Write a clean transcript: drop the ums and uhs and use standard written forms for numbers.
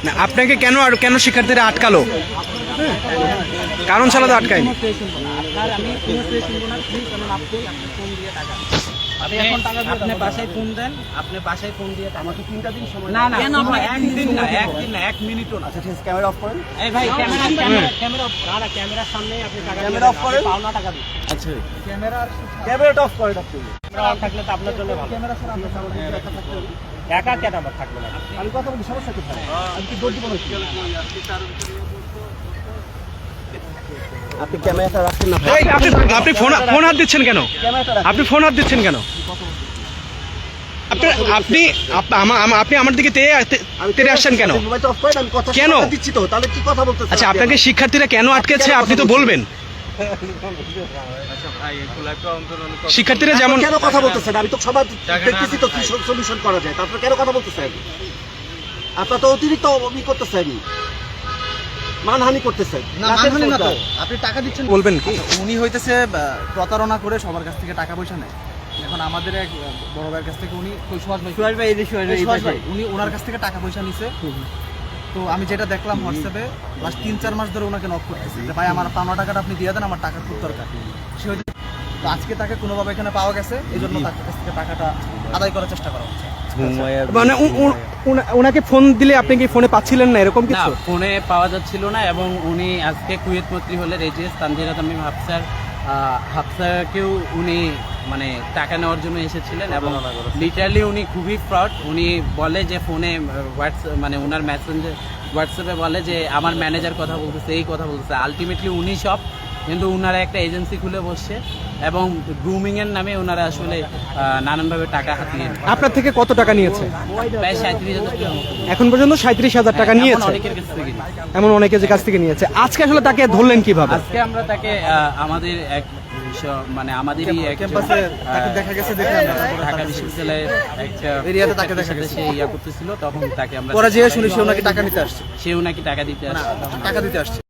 না আপনাকে কেন শিক্ষার্থীরা আটকালো? কারণ ছাড়া তো আটকায়নি। আপনি বাসায় ফোন দেন, আপনি বাসায় ফোন দিয়ে আমাকে 3টা দিন সময়। না না একদিন না 1 মিনিটও না। আচ্ছা ঠিক আছে, ক্যামেরা অফ করেন। এই ভাই ক্যামেরা অফ করা, ক্যামেরার সামনে আপনি টাকা ক্যামেরা অফ করেন, পাওনা টাকা দিন। আচ্ছা ক্যামেরাটা অফ করেন আপনি। ক্যামেরা অন থাকলে তো আপনার জন্য ভালো। ক্যামেরা ছাড়া আমরা থাকতে পারি। একা কেন আবার থাকবে না? আমি কথা বলি, সমস্যা কোথায়? আমি কি দৌড় দিব নাকি? আপনি ক্যামেরাটা রাখেন না ভাই। আপনি ফোন হাত দিচ্ছেন কেন? আপনি ফোন হাত দিচ্ছেন কেন? আপনি আমার দিকে তেড়ে আসছেন কেন? মোবাইলটা অফ করেন, আমি কথা কেন দিচ্ছি তো, তাহলে কি কথা বলতেছেন? আচ্ছা আপনাকে শিক্ষার্থীরা কেন আটকেছে আপনি তো বলবেন। শিক্ষার্থীরা যেমন কেন কথা বলতেছেন? আমি তো সবার দেখতেছি তো কি সলিউশন করা যায়, তারপর কেন কথা বলতেছেন? আপনার তো অতিরিক্ত করতেছেন, মানহানি করতেছেন। আপনি টাকা দিচ্ছেন বলবেন কি? উনি হইতেছে প্রতারণা করে সবার কাছ থেকে টাকা পয়সা নেয়। এখন আমাদের এক বড় ভাইয়ের কাছ থেকে উনি সুভাষ ভাই উনি ওনার কাছ থেকে টাকা পয়সা নিছে। তো আমি যেটা দেখলাম হোয়াটসঅ্যাপে লাস্ট 3-4 মাস ধরে ওনাকে নক করতেছি যে ভাই আমার পাওনা টাকাটা আপনি দিয়ে দেন, আমার টাকা খুব দরকার। সে তো আজকে তাকে কোনোভাবে এখানে পাওয়া গেছে, এই জন্য তার কাছ থেকে টাকাটা আদায় করার চেষ্টা করা হচ্ছে। মানে ওনাকে ফোন দিলে আপনি কি ফোনে পাচ্ছিলেন না এরকম না, কিছু? ফোনে পাওয়া যাচ্ছিল না এবং উনি আজকে কুয়েত মন্ত্রী হলে রেজিস তানজিরা তামিম হাফসাকেও উনি মানে টাকা নেওয়ার জন্য এসেছিলেন এবং লিটারালি উনি খুবই ফ্রড। উনি বলে যে ফোনে মানে ওনার হোয়াটসঅ্যাপে বলে যে আমার ম্যানেজার কথা বলতেছে, এই কথা বলতেছে। আলটিমেটলি উনি সব, কিন্তু ওনারা একটা এজেন্সি খুলে বসছে এবং গ্রুমিং এর নামে ওনারা আসলে নানানভাবে টাকা হাতিয়ে আপনার থেকে কত টাকা নিয়েছে? প্রায় 37,000 টাকা। এখন পর্যন্ত 37,000 টাকা নিয়েছে। অনেকের কাছ থেকে এমন অনেকের কাছ থেকে নিয়েছে। আজকে আসলে তাকে ধরলেন কিভাবে? আজকে আমরা তাকে আমাদের এক মানে আমাদেরই এক ক্যাম্পাসে তাকে দেখা গেছে, দেখে আমরা ঢাকা বিশ্ববিদ্যালয়ের একটা এরিয়াতে তাকে দেখা গেছে। সে ইয়া করতেছিল, তখন তাকে আমরা পরে যেয়ে শুনি সে ওনাকে টাকা নিতে আসছে, সেও নাকি টাকা দিতে আসছে। টাকা দিতে আসছে।